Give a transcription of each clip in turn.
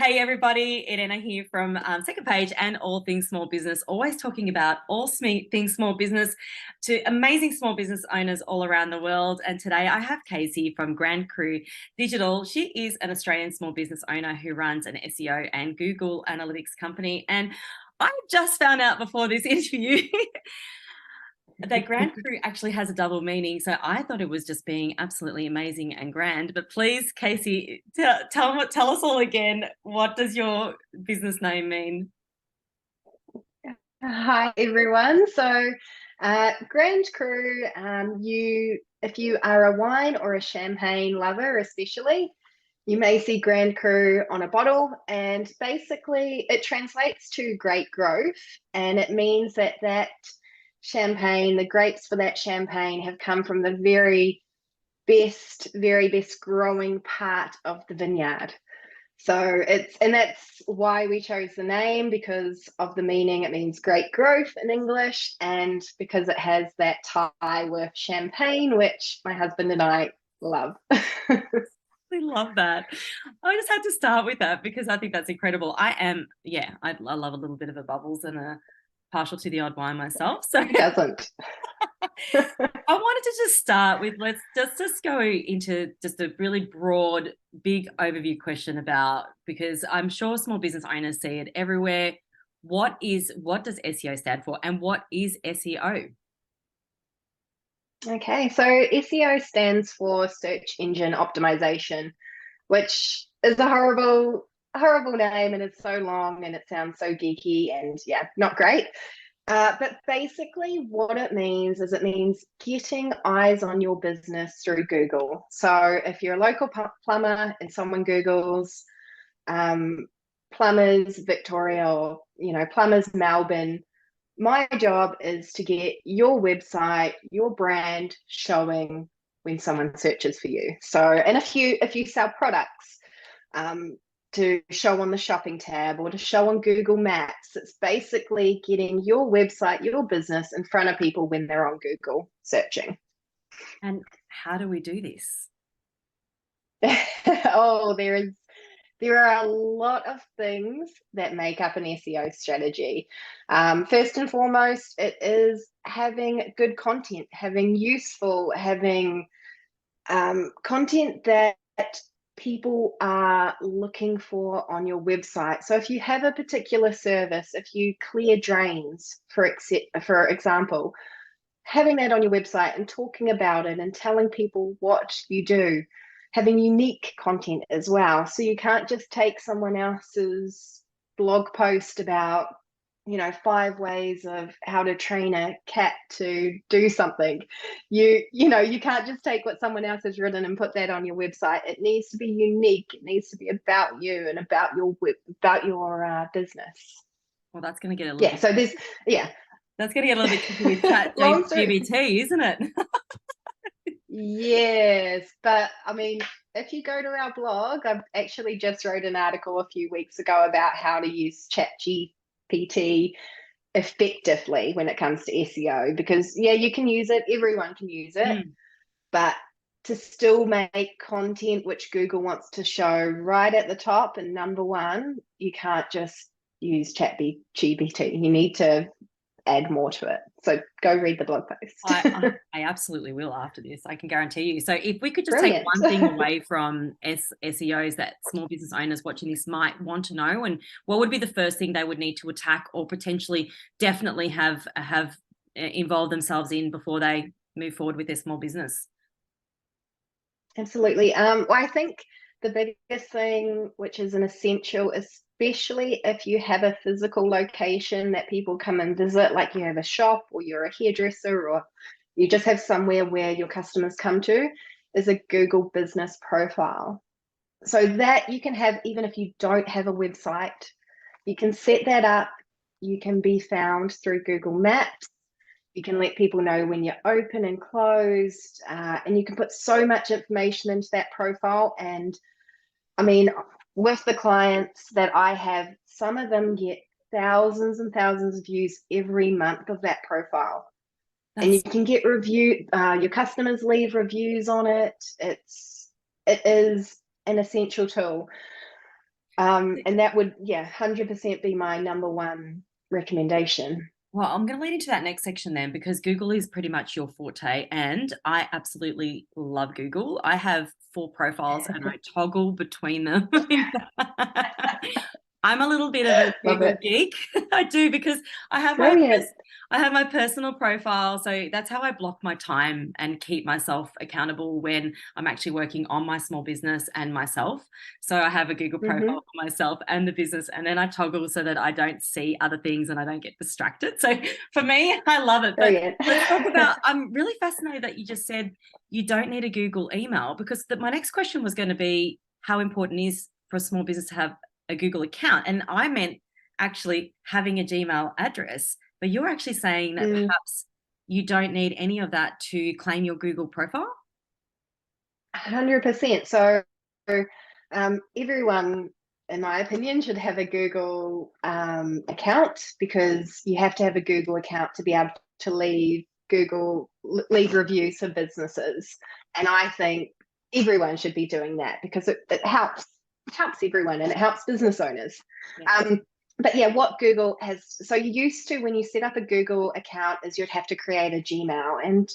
Hey everybody, Irena here from Second Page and All Things Small Business, always talking about things small business to amazing small business owners all around the world. And today I have Casey from Grand Crew Digital. She is an Australian small business owner who runs an SEO and Google Analytics company. And I just found out before this interview that Grand Crew actually has a double meaning. So I thought it was just being absolutely amazing and grand. But please, Casey, tell us all again, what does your business name mean? Hi everyone. Grand Cru, if you are a wine or a champagne lover, especially, you may see Grand Cru on a bottle, and basically it translates to great growth, and it means that champagne, the grapes for that champagne, have come from the very best growing part of the vineyard. And that's why we chose the name, because of the meaning. It means great growth in English, and because it has that tie with champagne, which my husband and I love. I love that. I just had to start with that because I think that's incredible. I love a little bit of a bubbles and a partial to the odd wine myself. So Who doesn't? I wanted to just start with let's go into just a really broad, big overview question about, because I'm sure small business owners see it everywhere. What does SEO stand for, and what is SEO? Okay, so SEO stands for search engine optimization, which is a horrible name, and it's so long and it sounds so geeky and yeah, not great. But basically, what it means is it means getting eyes on your business through Google. So if you're a local plumber and someone Googles um, plumbers Victoria, or plumbers Melbourne, my job is to get your website, your brand showing when someone searches for you. So, and if you sell products, um, to show on the shopping tab or to show on Google Maps. It's basically getting your website, your business in front of people when they're on Google searching. And how do we do this? Oh, there are a lot of things that make up an SEO strategy. First and foremost, it is having good content, having content that people are looking for on your website. So if you have a particular service, if you clear drains, for example, having that on your website and talking about it and telling people what you do, having unique content as well. So you can't just take someone else's blog post about 5 ways of how to train a cat to do something. You can't just take what someone else has written and put that on your website. It needs to be unique. It needs to be about you and about your business. Well, that's going to get a little Yeah, bit. so there's yeah. That's going to get a little bit tricky with Chat Long story. GBT, isn't it? Yes, but I mean, if you go to our blog, I've actually just wrote an article a few weeks ago about how to use ChatGPT effectively when it comes to SEO, because yeah, you can use it, everyone can use it, Mm. but to still make content which Google wants to show right at the top and number one, you can't just use ChatGPT. You need to add more to it. So go read the blog post. I absolutely will after this. I can guarantee you. So if we could just take Brilliant. one thing away from SEOs that small business owners watching this might want to know, and what would be the first thing they would need to attack or potentially definitely have involved themselves in before they move forward with their small business? Absolutely. Well, I think the biggest thing, which is an essential, especially if you have a physical location that people come and visit, like you have a shop or you're a hairdresser or you just have somewhere where your customers come to, is a Google business profile. So that you can have, even if you don't have a website, you can set that up. You can be found through Google Maps. You can let people know when you're open and closed, and you can put so much information into that profile. And I mean, with the clients that I have, some of them get thousands and thousands of views every month of that profile. And you That's can get your customers leave reviews on it. It is an essential tool. And that would, yeah, 100% be my number one recommendation. Well, I'm going to lead into that next section then, because Google is pretty much your forte, and I absolutely love Google. I have 4 profiles and I toggle between them. I'm a little bit of a Love Google it. geek. I do, because I have my Brilliant. I have my personal profile, so that's how I block my time and keep myself accountable when I'm actually working on my small business and myself. So I have a Google Hmm. profile for myself and the business, and then I toggle so that I don't see other things and I don't get distracted. So for me, I love it. But Brilliant. let's talk about, I'm really fascinated that you just said you don't need a Google email, because my next question was going to be how important it is for a small business to have a Google account. And I meant actually having a Gmail address, but you're actually saying that Mm, perhaps you don't need any of that to claim your Google profile. 100%. So, everyone, in my opinion, should have a Google account, because you have to have a Google account to be able to leave reviews for businesses. And I think everyone should be doing that, because it helps everyone, and it helps business owners. Yeah. But yeah, what Google has, so you used to, when you set up a Google account, is you'd have to create a Gmail, and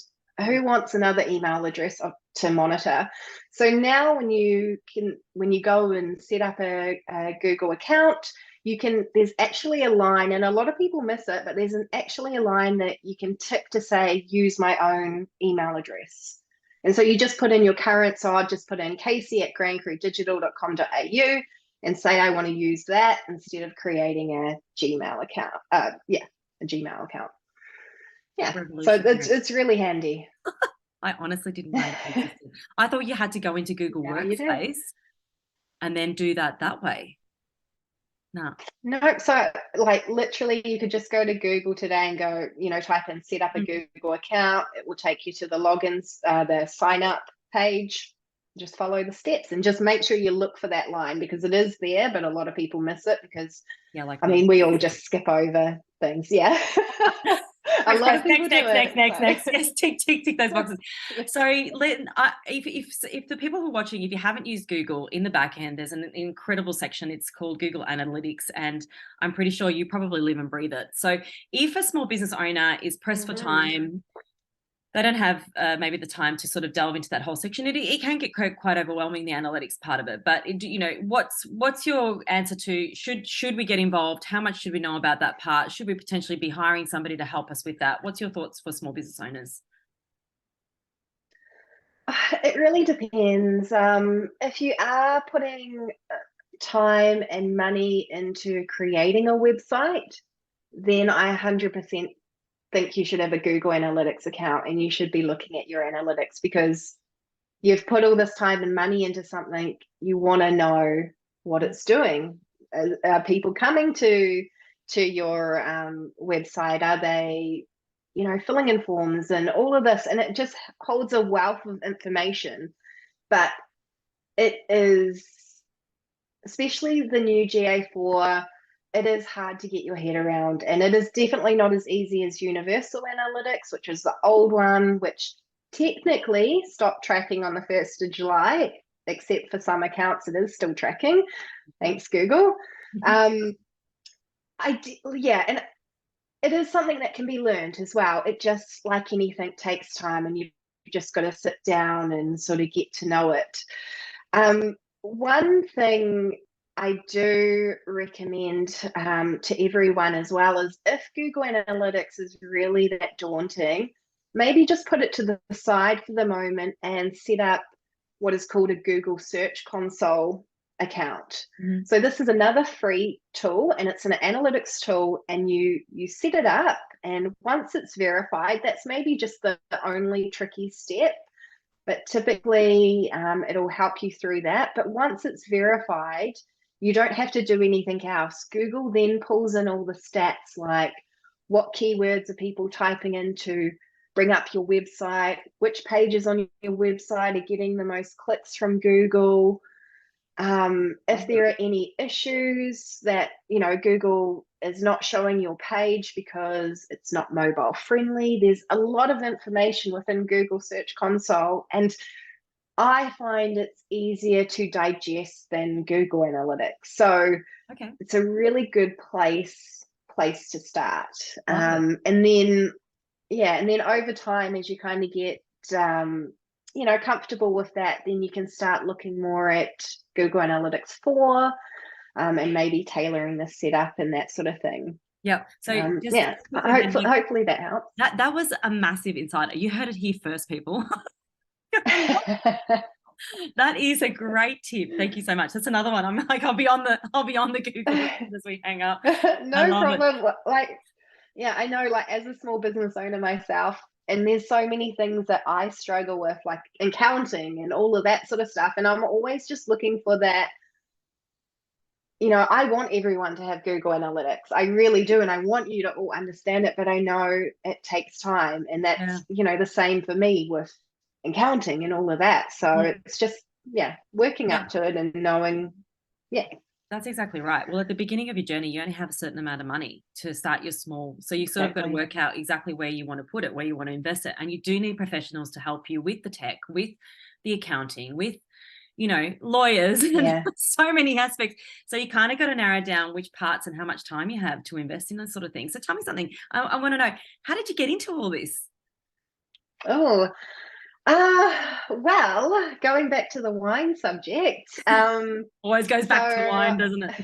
who wants another email address to monitor? So now when you go and set up a Google account, there's actually a line, and a lot of people miss it, but actually a line that you can tick to say, use my own email address. And so you just put in your current, so I'll just put in casey@grandcrewdigital.com.au and say I want to use that instead of creating a Gmail account. Yeah, a Gmail account. Yeah, so Revolutionary. it's really handy. I honestly didn't know that existed. I thought you had to go into Google Now you do. Workspace and then do that way. No. No, so like literally you could just go to Google today and go, type in set up a Mm. Google account. It will take you to the logins, the sign up page. Just follow the steps and just make sure you look for that line, because it is there, but a lot of people miss it because, Yeah, like I me. mean, we all just skip over things. Yeah. A Next lot of post, people next, do next, it. next, next, So. next. Yes, tick, tick, tick those boxes. Yeah. So, if the people who are watching, if you haven't used Google, in the back end, there's an incredible section. It's called Google Analytics, and I'm pretty sure you probably live and breathe it. So, if a small business owner is pressed for Mhm. time, they don't have maybe the time to sort of delve into that whole section. It can get quite overwhelming, the analytics part of it. But what's your answer to, should we get involved? How much should we know about that part? Should we potentially be hiring somebody to help us with that? What's your thoughts for small business owners? It really depends. If you are putting time and money into creating a website, then I 100% think you should have a Google Analytics account, and you should be looking at your analytics, because you've put all this time and money into something. You want to know what it's doing. Are people coming to your website? Are they, filling in forms and all of this? And it just holds a wealth of information. But it is, especially the new GA4, it is hard to get your head around. And it is definitely not as easy as Universal Analytics, which is the old one, which technically stopped tracking on the 1st of July, except for some accounts, it is still tracking. Thanks, Google. Um, yeah, and it is something that can be learned as well. It just, like anything, takes time, and you've just got to sit down and sort of get to know it. One thing I do recommend to everyone as well is, if Google Analytics is really that daunting, maybe just put it to the side for the moment and set up what is called a Google Search Console account. Mhm. So this is another free tool, and it's an analytics tool, and you set it up, and once it's verified, that's maybe just the only tricky step, but typically it'll help you through that. But once it's verified, you don't have to do anything else. Google then pulls in all the stats, like what keywords are people typing in to bring up your website, which pages on your website are getting the most clicks from Google, if there are any issues that, Google is not showing your page because it's not mobile friendly. There's a lot of information within Google Search Console. And I find it's easier to digest than Google Analytics. So Okay. it's a really good place to start. Love it. And then and then over time, as you kind of get comfortable with that, then you can start looking more at Google Analytics 4, and maybe tailoring the setup and that sort of thing. Yeah. So just quickly then, like, Hopefully that helps. that was a massive insight. You heard it here first, people. That is a great tip. Thank you so much. That's another one. I'm like, I'll be on the Google as we hang up. I No love it. problem. Like, yeah, I know, like, as a small business owner myself, and there's so many things that I struggle with, like accounting and all of that sort of stuff. And I'm always just looking for that. I want everyone to have Google Analytics. I really do. And I want you to all understand it, but I know it takes time. And Yeah. that's, the same for me with accounting and all of that. So Mm. it's just, working Yeah. up to it and knowing, yeah. That's exactly right. Well, at the beginning of your journey, you only have a certain amount of money to start your small. So you sort of got to Exactly. work out exactly where you want to put it, where you want to invest it. And you do need professionals to help you with the tech, with the accounting, with, lawyers and Yeah. so many aspects. So you kind of got to narrow down which parts and how much time you have to invest in those sort of things. So tell me something. I want to know, how did you get into all this? Oh, well, going back to the wine subject. Always goes back to So wine, doesn't it?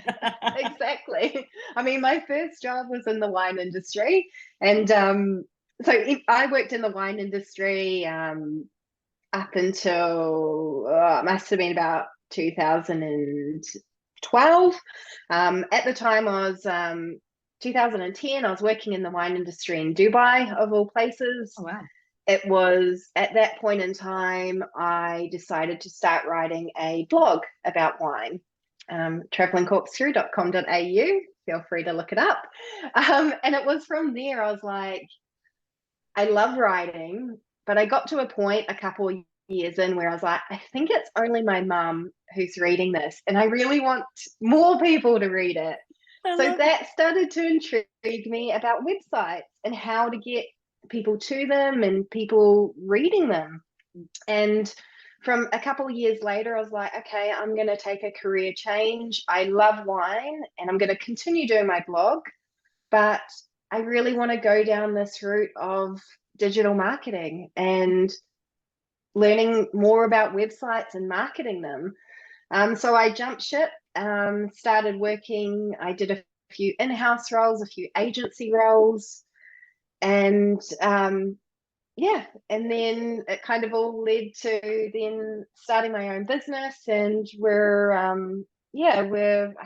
exactly. I mean, my first job was in the wine industry, and I worked in the wine industry up until it must have been about 2012. At the time, I was 2010. I was working in the wine industry in Dubai, of all places. Oh, wow. It was at that point in time I decided to start writing a blog about wine. Travelingcorkscrew.com.au. Feel free to look it up. And it was from there I was like, I love writing, but I got to a point a couple of years in where I was like, I think it's only my mum who's reading this, and I really want more people to read it. I So love it. that started to intrigue me about websites and how to get people to them and people reading them. And from a couple of years later, I was like, okay, I'm going to take a career change. I love wine and I'm going to continue doing my blog, but I really want to go down this route of digital marketing and learning more about websites and marketing them. So I jumped ship, started working. I did a few in-house roles, a few agency roles, and and then it kind of all led to then starting my own business, and we're I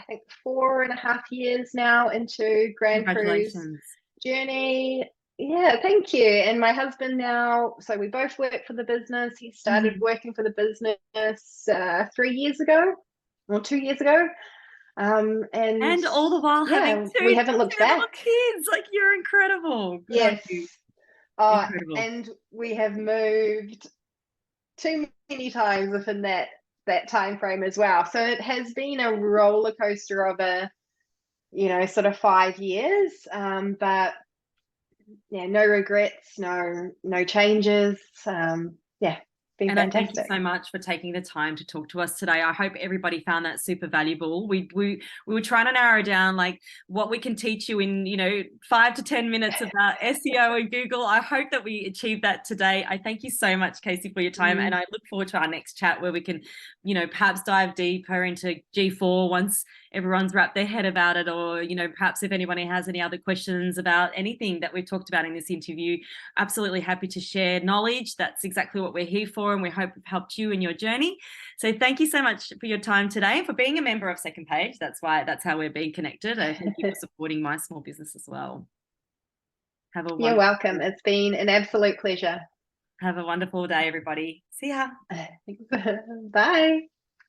think 4.5 years now into Grand Cru's Congratulations. journey. Yeah, thank you. And my husband now, so we both work for the business. He started Mm. working for the business 3 years ago or 2 years ago. And And all the while having yeah, we two haven't looked two little back. kids. Like, you're incredible. Good on Yes. you. Incredible. And we have moved too many times within that time frame as well. So it has been a roller coaster of a, sort of 5 years. But yeah, no regrets, no changes. Yeah, been And I thank you fantastic. so much for taking the time to talk to us today. I hope everybody found that super valuable. We were trying to narrow down like what we can teach you in 5 to 10 minutes about SEO and Google. I hope that we achieved that today. I thank you so much, Casey, for your time, and I look forward to our next chat where we can, perhaps dive deeper into G4 once everyone's wrapped their head about it, or perhaps if anybody has any other questions about anything that we've talked about in this interview. Absolutely happy to share knowledge. That's exactly what we're here for, and we hope we've helped you in your journey. So thank you so much for your time today and for being a member of Second Page. That's how we're being connected. I thank you for supporting my small business as well. You're welcome. It's been an absolute pleasure. Have a wonderful day, everybody. See ya. Bye.